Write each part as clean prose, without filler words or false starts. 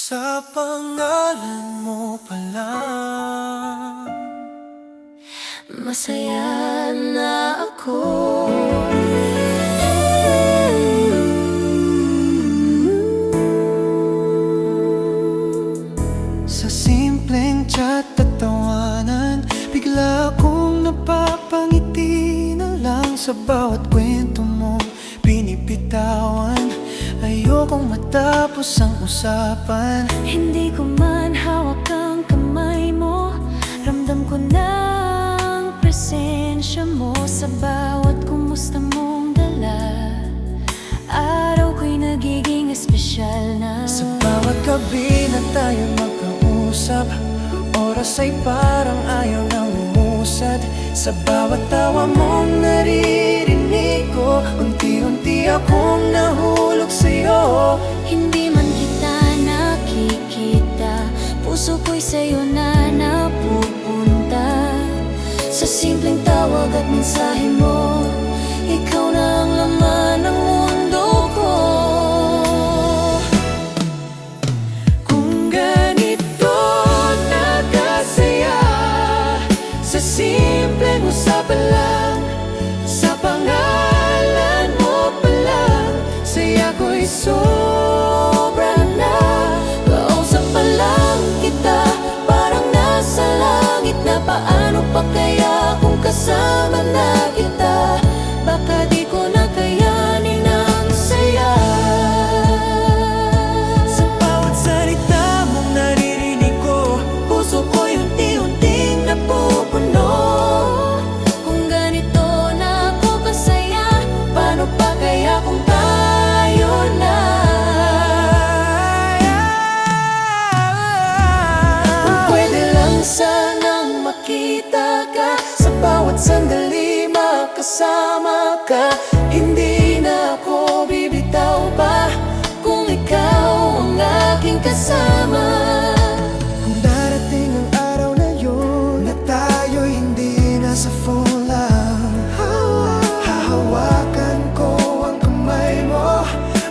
Sa pangalan mo pa lang masaya na ako. Sa simpleng chat at tawanan, bigla akong napapangiti na lang. Sa bawat kwento mong binibitawan, ayokong matapos ang usapan. Hindi ko man hawak ang kamay mo, ramdam ko ng presensya mo sa bawat kumusta mong dala. Araw ko'y nagiging espesyal na. Sa bawat gabi na tayo magkausap, oras ay parang ayaw nang umusad. Sa bawat tawa mong naririnig ko, unti-unti akong nahulog sa'yo. Hindi man kita nakikita, puso ko'y sa'yo na napupunta. Sa simpleng tawag at mensahe mo, ikaw na ang laman ng mundo ko. Kung ganito nakasaya, sa simpleng usapan lang, sa pangalan mo pa lang, saya ko'y sobra na. Kausap pa lang kita, parang nasa langit na. Paano pa kaya kung kasama na kita? Baka di ko na kayanin ang saya. Sa bawat salita mong naririnig ko, puso ko'y unti-unting napupuno. Kung ganito na ako kasaya, paano pa kaya kung tayo na? Kung pwede lang sanang makita ka, sa bawat sandali makasama ka. Hindi na ako bibitaw pa kung ikaw ang aking kasama. Kung darating ang araw na yun, na tayo'y hindi na sa phone lang, hahawakan ko ang kamay mo,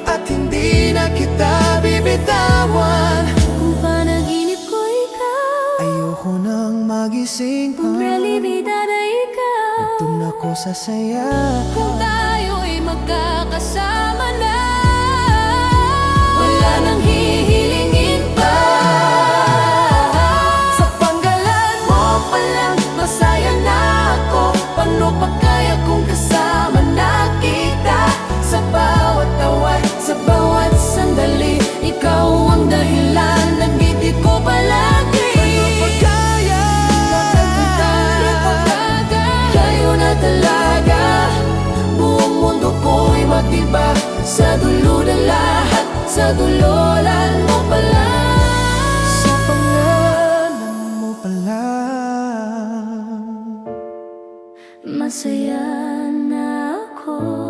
at hindi na kita bibitawan. Kung panaginip ko ikaw, Ayoko nang magising kung realidad ay ikaw, doon ako sa saya. kung tayo'y magkakasama na, wala nang hihilingin pa. Sa panggalan mo pa lang, masaya na ako. Paano pa kaya kung kasama na kita? Sa bawat tawa, sa bawat sandali, ikaw ang dahilan, nagbitit ko palagi. Pagkaya Kayo na talaga, buong mundo ko'y magdiba. Sa dulo ng lahat, sa dulolan mo pala. sa pangalan mo pa lang, Masaya na ako.